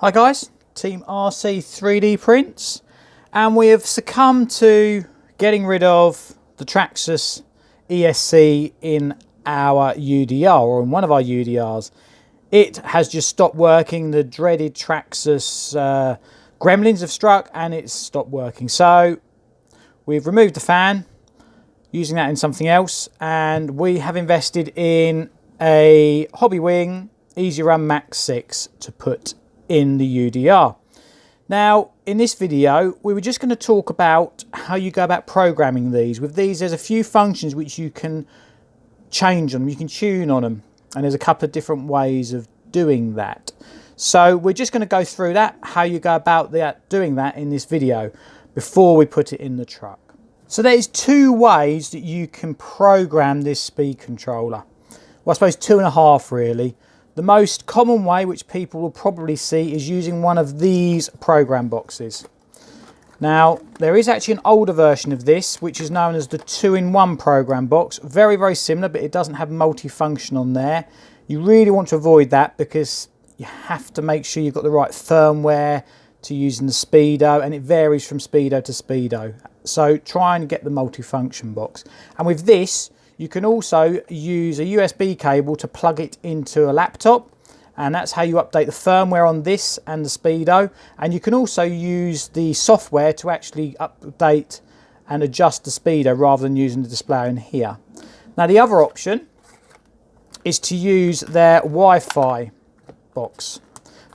Hi guys, Team RC 3D Prints, and we have succumbed to getting rid of the Traxxas ESC in our UDR, or in one of our UDRs. It has just stopped working. The dreaded Traxxas gremlins have struck and it's stopped working. So we've removed the fan, using that in something else, and we have invested in a Hobbywing EzRun Max 6 to put in the UDR. Now, in this video, we were just going to talk about how you go about programming these. With these, there's a few functions which you can change on them, you can tune on them, and there's a couple of different ways of doing that. So we're just going to go through that, how you go about doing that in this video before we put it in the truck. So there's two ways that you can program this speed controller. Well, I suppose two and a half really. The most common way, which people will probably see, is using one of these program boxes. Now, there is actually an older version of this, which is known as the 2-in-1 program box. Very, very similar, but it doesn't have multi-function on there. You really want to avoid that because you have to make sure you've got the right firmware to use in the Speedo, and it varies from Speedo to Speedo. So try and get the multi-function box. And with this, you can also use a USB cable to plug it into a laptop, and that's how you update the firmware on this and the Speedo. And you can also use the software to actually update and adjust the Speedo rather than using the display in here. Now, the other option is to use their Wi-Fi box.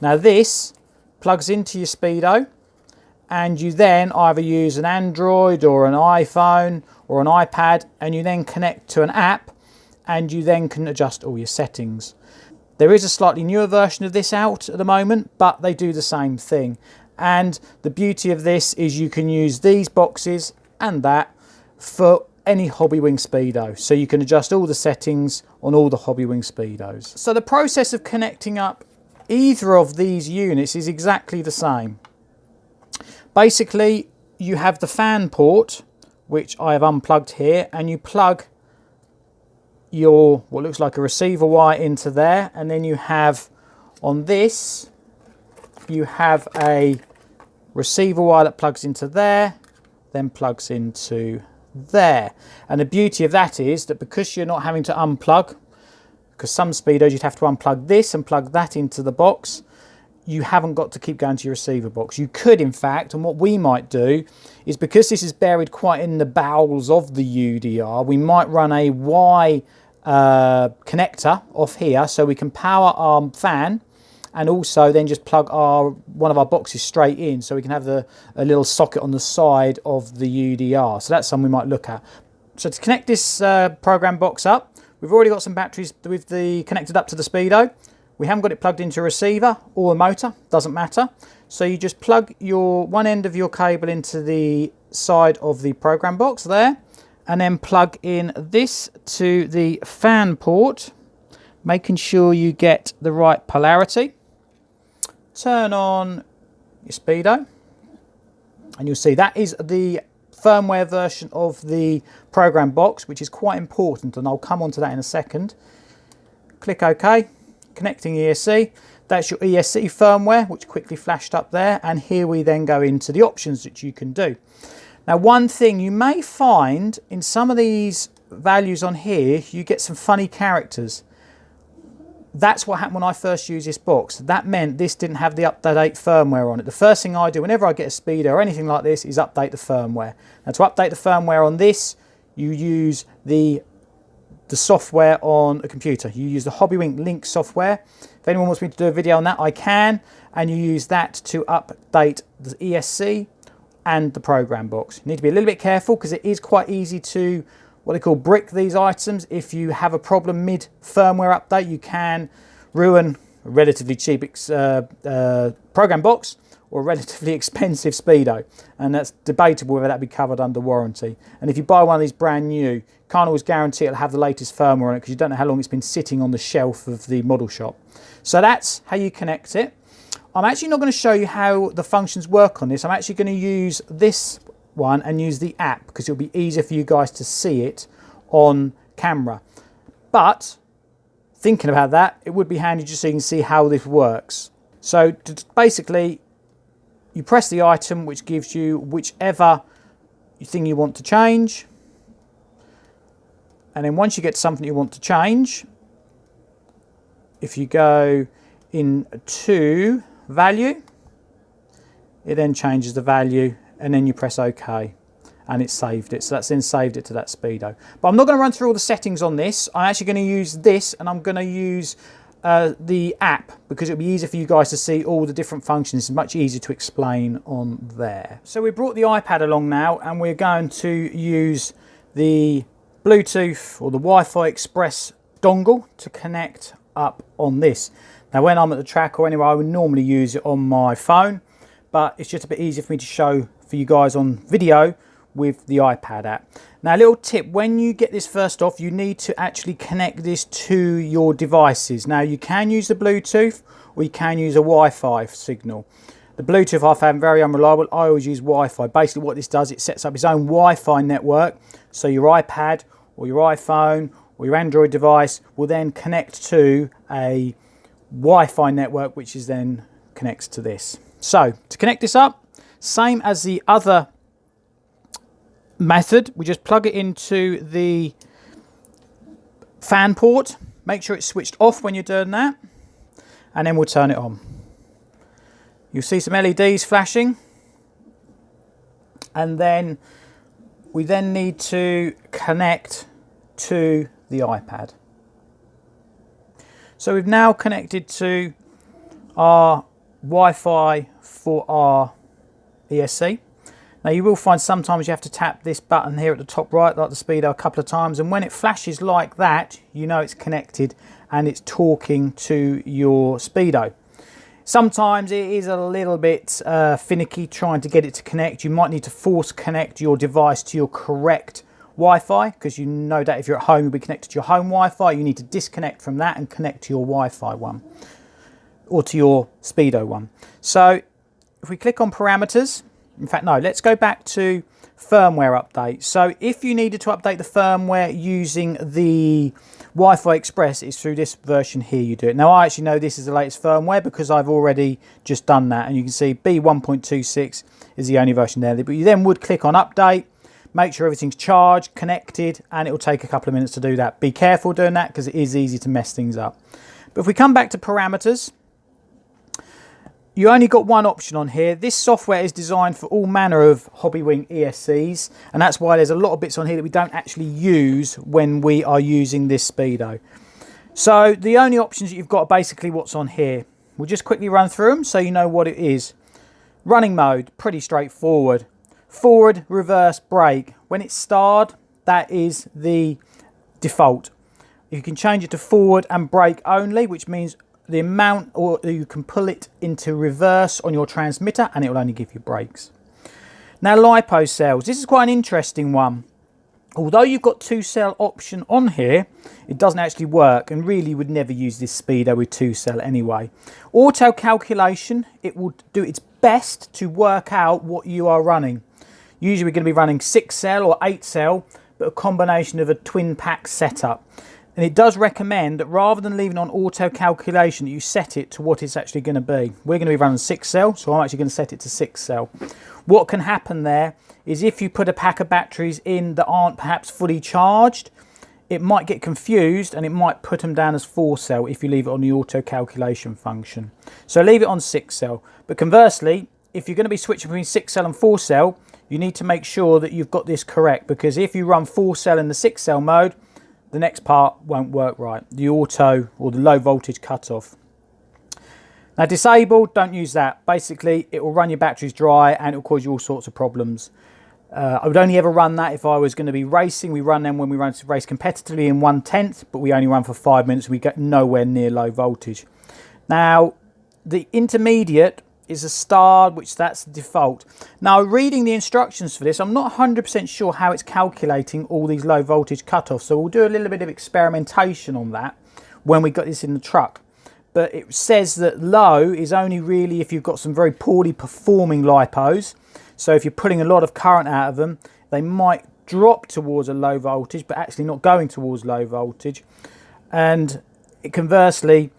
Now, this plugs into your Speedo, and you then either use an Android or an iPhone or an iPad, and you then connect to an app, and you then can adjust all your settings. There is a slightly newer version of this out at the moment, but they do the same thing. And the beauty of this is you can use these boxes and that for any Hobbywing Speedo. So you can adjust all the settings on all the Hobbywing Speedos. So the process of connecting up either of these units is exactly the same. Basically, you have the fan port, which I have unplugged here, and you plug your what looks like a receiver wire into there, and then you have on this you have a receiver wire that plugs into there, then plugs into there. And the beauty of that is that because you're not having to unplug, because some Speedos you'd have to unplug this and plug that into the box, you haven't got to keep going to your receiver box. You could, in fact, and what we might do is, because this is buried quite in the bowels of the UDR, we might run a Y connector off here so we can power our fan, and also then just plug one of our boxes straight in so we can have a little socket on the side of the UDR. So that's something we might look at. So to connect this program box up, we've already got some batteries connected up to the Speedo. We haven't got it plugged into a receiver or a motor, doesn't matter. So you just plug your one end of your cable into the side of the program box there, and then plug in this to the fan port, making sure you get the right polarity. Turn on your Speedo, and you'll see that is the firmware version of the program box, which is quite important, and I'll come on to that in a second. Click OK. Connecting ESC, that's your ESC firmware, which quickly flashed up there, and here we then go into the options that you can do. Now, one thing you may find in some of these values on here, you get some funny characters. That's what happened when I first used this box. That meant this didn't have the up-to-date firmware on it. The first thing I do whenever I get a Speedo or anything like this is update the firmware. Now, to update the firmware on this, you use the software on a computer. You use the Hobbywing Link software. If anyone wants me to do a video on that, I can, and you use that to update the ESC and the program box. You need to be a little bit careful because it is quite easy to what they call brick these items. If you have a problem mid firmware update, you can ruin a relatively cheap program box or a relatively expensive Speedo, and that's debatable whether that be covered under warranty. And if you buy one of these brand new, can't always guarantee it'll have the latest firmware on it because you don't know how long it's been sitting on the shelf of the model shop. So that's how you connect it. I'm actually not going to show you how the functions work on this. I'm actually going to use this one and use the app because it'll be easier for you guys to see it on camera. But thinking about that, it would be handy just so you can see how this works. So basically, you press the item, which gives you whichever thing you want to change. And then once you get something you want to change, if you go into value, it then changes the value, and then you press OK, and it's saved it. So that's then saved it to that speedo. But I'm not going to run through all the settings on this. I'm actually going to use this, and I'm going to use the app, because it'll be easier for you guys to see all the different functions. It's much easier to explain on there. So we brought the iPad along now, and we're going to use the Bluetooth or the Wi-Fi Express dongle to connect up on this. Now when I'm at the track or anywhere, I would normally use it on my phone, but it's just a bit easier for me to show for you guys on video with the iPad app. Now a little tip, when you get this first off, you need to actually connect this to your devices. Now you can use the Bluetooth, or you can use a Wi-Fi signal. The Bluetooth I found very unreliable. I always use Wi-Fi. Basically what this does, it sets up its own Wi-Fi network, so your iPad or your iPhone or your Android device will then connect to a Wi-Fi network, which is then connects to this. So to connect this up, same as the other method, we just plug it into the fan port. Make sure it's switched off when you're doing that, and then we'll turn it on. You'll see some LEDs flashing, and then we then need to connect to the iPad. So we've now connected to our Wi-Fi for our ESC. Now you will find sometimes you have to tap this button here at the top right, like the speedo, a couple of times, and when it flashes like that, you know it's connected and it's talking to your speedo. Sometimes it is a little bit finicky trying to get it to connect. You might need to force connect your device to your correct Wi-Fi, because you know that if you're at home, you'll be connected to your home Wi-Fi. You need to disconnect from that and connect to your Wi-Fi one, or to your speedo one. So if we click on parameters, in fact, no, let's go back to firmware update. So if you needed to update the firmware using the Wi-Fi Express, it's through this version here you do it. Now I actually know this is the latest firmware because I've already just done that, and you can see B1.26 is the only version there. But you then would click on update, make sure everything's charged, connected, and it will take a couple of minutes to do that. Be careful doing that because it is easy to mess things up. But if we come back to parameters, you only got one option on here. This software is designed for all manner of Hobbywing ESCs, and that's why there's a lot of bits on here that we don't actually use when we are using this speedo. So the only options that you've got are basically what's on here. We'll just quickly run through them so you know what it is. Running mode, pretty straightforward. Forward, reverse, brake. When it's starred, that is the default. You can change it to forward and brake only, which means the amount, or you can pull it into reverse on your transmitter and it will only give you brakes. Now LiPo cells, this is quite an interesting one. Although you've got 2-cell option on here, it doesn't actually work, and really you would never use this speedo with 2-cell anyway. Auto calculation, it will do its best to work out what you are running. Usually we're going to be running 6-cell or 8-cell, but a combination of a twin pack setup. And it does recommend that rather than leaving on auto calculation, you set it to what it's actually going to be. We're going to be running 6-cell, so I'm actually going to set it to 6-cell. What can happen there is if you put a pack of batteries in that aren't perhaps fully charged, it might get confused and it might put them down as 4-cell if you leave it on the auto calculation function. So leave it on 6-cell. But conversely, if you're going to be switching between 6-cell and 4-cell, you need to make sure that you've got this correct, because if you run 4-cell in the 6-cell mode, the next part won't work right, the auto or the low voltage cutoff. Now disabled, don't use that. Basically it will run your batteries dry and it will cause you all sorts of problems. I would only ever run that if I was going to be racing. We run them when we race competitively in 1/10, but we only run for 5 minutes. We get nowhere near low voltage. Now the intermediate is a starred, which that's the default. Now reading the instructions for this, I'm not 100% sure how it's calculating all these low voltage cutoffs, so we'll do a little bit of experimentation on that when we got this in the truck. But it says that low is only really if you've got some very poorly performing lipos. So if you're putting a lot of current out of them, they might drop towards a low voltage but actually not going towards low voltage. And conversely,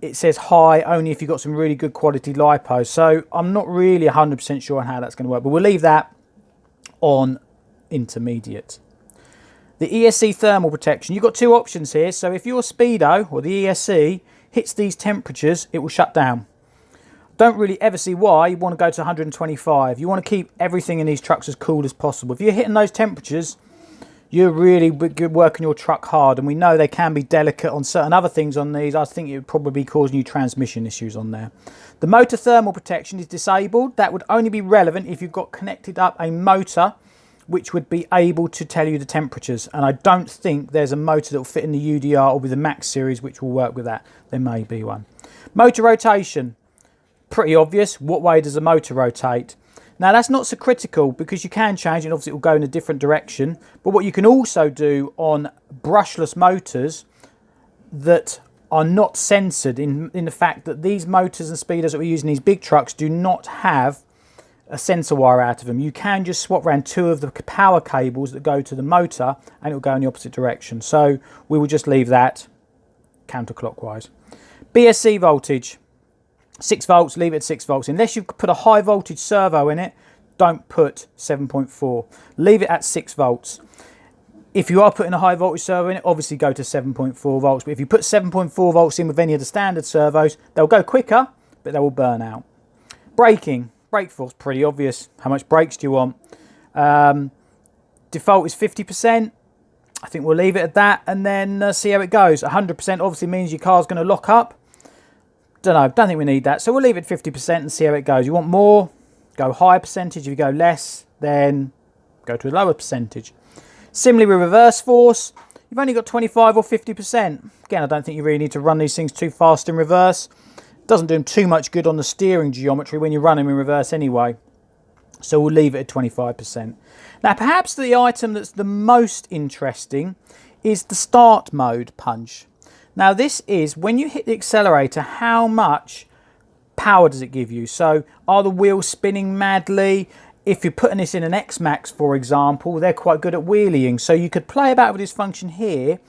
it says high only if you've got some really good quality lipo. So I'm not really 100% sure on how that's going to work, but we'll leave that on intermediate. The ESC thermal protection, you've got two options here. So if your speedo or the ESC hits these temperatures, it will shut down. Don't really ever see why you want to go to 125. You want to keep everything in these trucks as cool as possible. If you're hitting those temperatures, you're really working your truck hard, and we know they can be delicate on certain other things on these. I think it would probably be causing you transmission issues on there. The motor thermal protection is disabled. That would only be relevant if you've got connected up a motor which would be able to tell you the temperatures, and I don't think there's a motor that will fit in the UDR or with the Max series which will work with that. There may be one. Motor rotation, pretty obvious. What way does the motor rotate? Now that's not so critical because you can change it, and obviously it will go in a different direction. But what you can also do on brushless motors that are not censored in the fact that these motors and speeders that we use in these big trucks do not have a sensor wire out of them. You can just swap around two of the power cables that go to the motor and it will go in the opposite direction. So we will just leave that counterclockwise. BSC voltage. 6 volts, leave it at 6 volts. Unless you've put a high voltage servo in it, don't put 7.4. Leave it at 6 volts. If you are putting a high voltage servo in it, obviously go to 7.4 volts. But if you put 7.4 volts in with any of the standard servos, they'll go quicker, but they will burn out. Braking. Brake force, pretty obvious. How much brakes do you want? Default is 50%. I think we'll leave it at that and then see how it goes. 100% obviously means your car's going to lock up. Don't think we need that, so we'll leave it 50% and see how it goes. You want more, go higher percentage. If you go less, then go to a lower percentage. Similarly with reverse force, you've only got 25 or 50%. Again, I don't think you really need to run these things too fast in reverse. Doesn't do them too much good on the steering geometry when you run them in reverse anyway, so we'll leave it at 25%. Now perhaps the item that's the most interesting is the start mode punch. Now this is when you hit the accelerator, how much power does it give you? So are the wheels spinning madly? If you're putting this in an x-maxx, for example, they're quite good at wheeling. So you could play about with this function here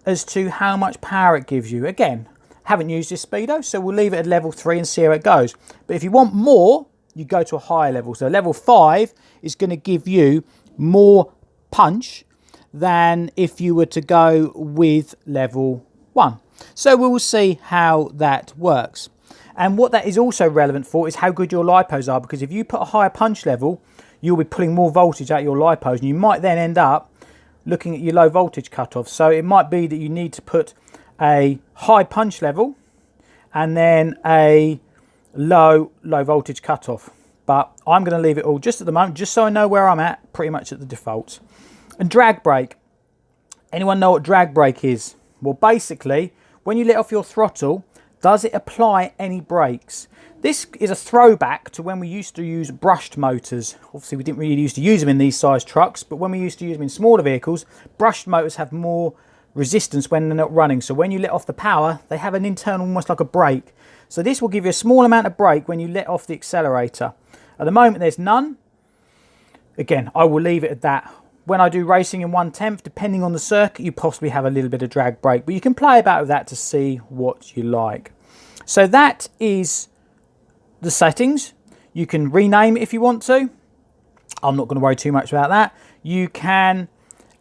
as to how much power it gives you. Again, haven't used this speedo, so we'll leave it at level 3 and see how it goes. But if you want more, you go to a higher level. So level 5 is going to give you more punch than if you were to go with level 1. So we will see how that works. And what that is also relevant for is how good your lipos are, because if you put a higher punch level, you'll be pulling more voltage out of your lipos, and you might then end up looking at your low voltage cutoff. So it might be that you need to put a high punch level and then a low voltage cutoff. But I'm going to leave it all just at the moment, just so I know where I'm at, pretty much at the default. And drag brake. Anyone know what drag brake is? Well, basically, when you let off your throttle, does it apply any brakes? This is a throwback to when we used to use brushed motors. Obviously, we didn't really used to use them in these size trucks, but when we used to use them in smaller vehicles, brushed motors have more resistance when they're not running. So when you let off the power, they have an internal, almost like a brake. So this will give you a small amount of brake when you let off the accelerator. At the moment, there's none. Again, I will leave it at that. When I do racing in 1/10, depending on the circuit, you possibly have a little bit of drag brake, but you can play about with that to see what you like. So that is the settings. You can rename it if you want to. I'm not going to worry too much about that. You can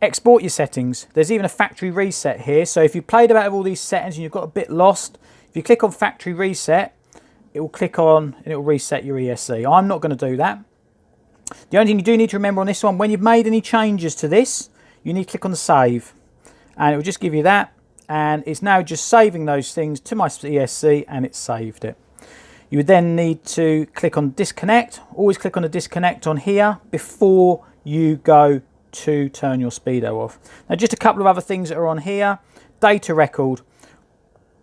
export your settings. There's even a factory reset here. So if you played about with all these settings and you've got a bit lost, if you click on factory reset, it will click on and it will reset your ESC. I'm not going to do that. The only thing you do need to remember on this one, when you've made any changes to this, you need to click on the save, and it will just give you that, and it's now just saving those things to my ESC, and it's saved it. You would then need to click on disconnect. Always click on the disconnect on here before you go to turn your speedo off. Now just a couple of other things that are on here. Data record.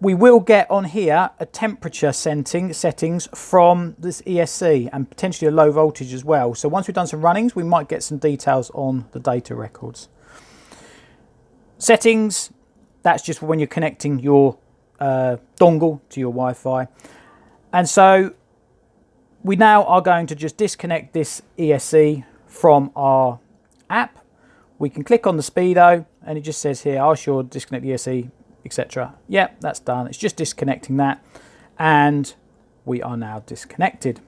We will get on here a temperature settings from this ESC and potentially a low voltage as well. So once we've done some runnings, we might get some details on the data records. Settings, that's just when you're connecting your dongle to your Wi-Fi. And so we now are going to just disconnect this ESC from our app. We can click on the speedo and it just says here, I should disconnect the ESC etc. Yep, that's done. It's just disconnecting that, and we are now disconnected.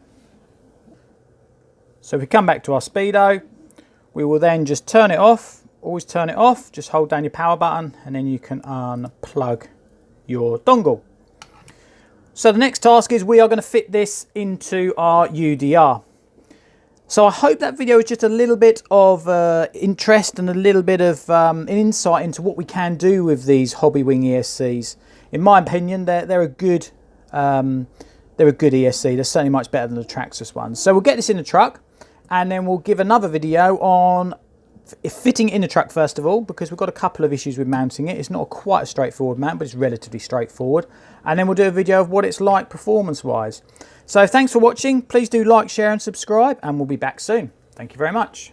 So if we come back to our Speedo, we will then just turn it off. Always turn it off. Just hold down your power button, and then you can unplug your dongle. So the next task is we are going to fit this into our UDR. So I hope that video is just a little bit of interest and a little bit of an insight into what we can do with these Hobbywing ESCs. In my opinion, they're a good ESC. They're certainly much better than the Traxxas ones. So we'll get this in the truck, and then we'll give another video on fitting it in the truck first of all, because we've got a couple of issues with mounting it. It's not quite a straightforward mount, but it's relatively straightforward. And then we'll do a video of what it's like performance-wise. So thanks for watching. Please do like, share and subscribe, and we'll be back soon. Thank you very much.